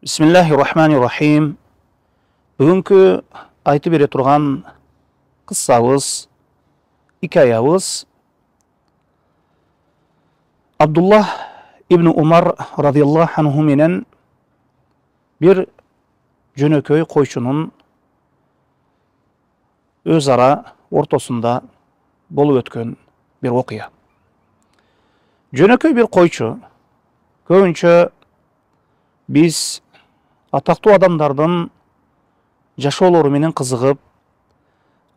Bismillahirrahmanirrahim. Bugünkü aytып бере турган кыссабыз, hikayemiz Abdullah ibn Umar radıyallahu anhu menen bir jönököy koyçunun özara ortasında bolup ötkön bir okuya. Jönököy bir koyçu. Köpünçө biz atактуу адамдардын жашоолору менен кызыгып,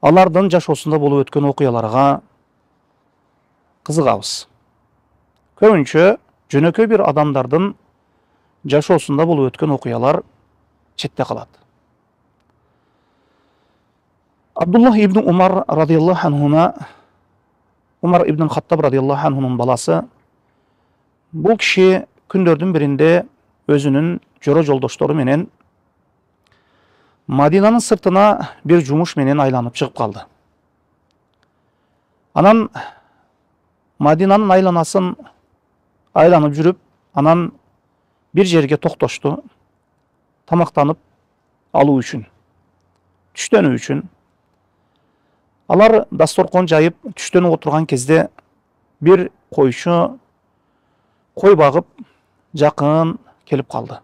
алардын жашоосунда болуп өткөн окуяларга кызыгабыз. Көбүнчө жөнөкөй бир адамдардын жашоосунда болуп өткөн окуялар четте калат. Абдуллах ибн Умар радıyallahu anhuna, Umar ibn Хаттаб радıyallahu anhунун баласы, бул киши күндөрдүн биринде özünün жора жолдоштору менен Madinanın sırtına bir жумуш менен айланып чыгып калды. Анан Madinanın айланасын айланып жүрүп, анан bir жерге токтошту, тамактанып алуу үчүн, түштөнүү үчүн. Алар дасторкон жайып түштөнүп отурган кезде bir койчу кой багып жакын келип калды.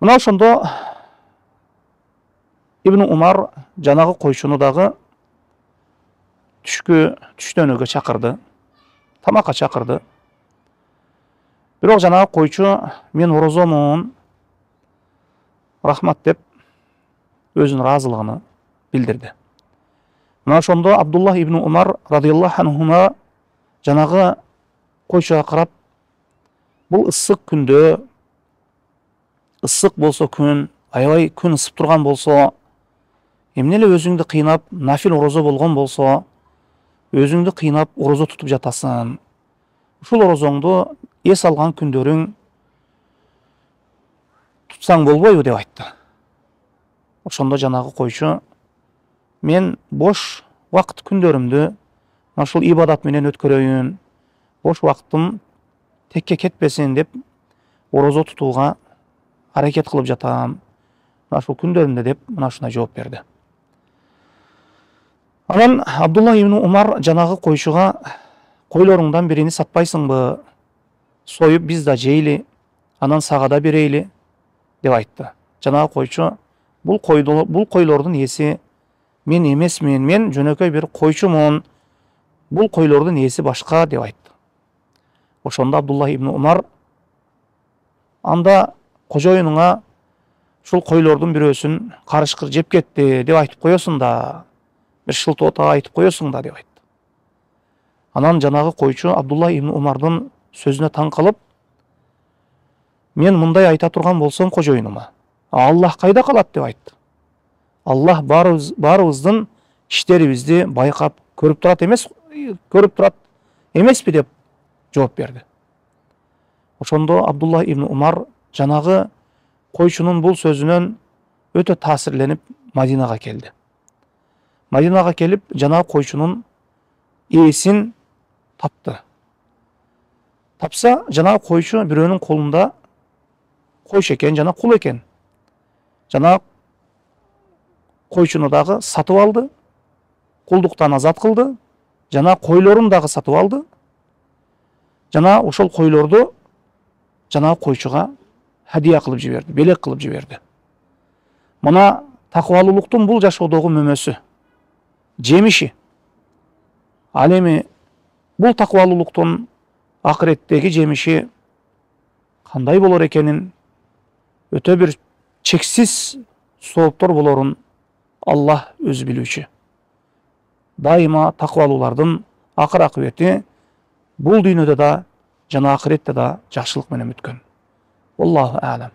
Мына ошондо Ибн Умар жанагы койчуну дагы түштөнүүгө чакырды, тамакка чакырды. Бирок жанагы койчу мен орозомун, рахмат деп өзүнүн ыраазылыгын билдирди. Мына ошондо Абдуллах ибн Умар радıyallahu anhуна жанагы койчуга карап, бұл ысык күндө, ысык болсо күн, аябай күн ысып турган болсо, эмне эле өзүңдү кыйнап, нафил орозо болгон болсо, өзүңдү кыйнап орозо тутуп жатасың. Ушул орозоңду эс алган күндөрүң тутсаң болбойбу деп айтты. Ошондо жанагы койчу, мен бош убакыт күндөрүмдү ушул ибадат менен өткөрөйүн, бош убакытым текке кетпесин деп орозо тутууга аракет кылып жатам. Ушул күндөрүмдө деп мына ушундай жооп берди. Анан Абдуллах ибн Умар жанагы койчуга, койлоруңдан бирини сатпайсыңбы? Союп биз да жейли, анан сага да берейли деп айтты. Жанагы койчу, бул койлордун ээси мен эмесмин, мен жөнөкөй бир койчумун. Бул койлордун ээси башка деп айтты. Ошондо Абдуллах ибн Умар, анда кожоюнуңа ушул койлордун бирөөсүн карышкыр жеп кетти деп айтып коесуң да, бир шылтоотага айтып коесуң да деп айтты. Анан жанагы койчу Абдуллах ибн Умардын сөзүнө таң калып, мен мындай айта турган болсом кожоюнума, Аллах кайда калат деп айтты. Аллах баарыбыздын иштерибизди байкап көрүп турат эмеспи деп жооп берди. Ошондо Абдуллах ибн Умар жанагы койчунун бул сөзүнөн өтө таасирленип Мадинага келди. Мадинага келип, жанагы койчунун ээсин тапты. Тапса, жанагы койчу бирөөнүн колунда койчу экен, жана кул экен. Жанагы койчуну дагы сатып алды, кулдуктан азат кылды, жана койлорун дагы сатып алды. Жана ошол койлорду жанагы койчуга хадия кылып жиберди, белек кылып жиберди. Мына такыбалуулуктун бул жашоодогу мөмөсү, жемиши. Ал эми бул такыбалуулуктун акыреттеги жемиши кандай болор экенин, өтө бир чексиз сооптор болорун Аллах өзү билүүчү. Дайыма такыбалуулардын акыр акыбети бул дүйнөдө да жана акыретте да жакшылык менен бүткөн. Wallahu a'lam.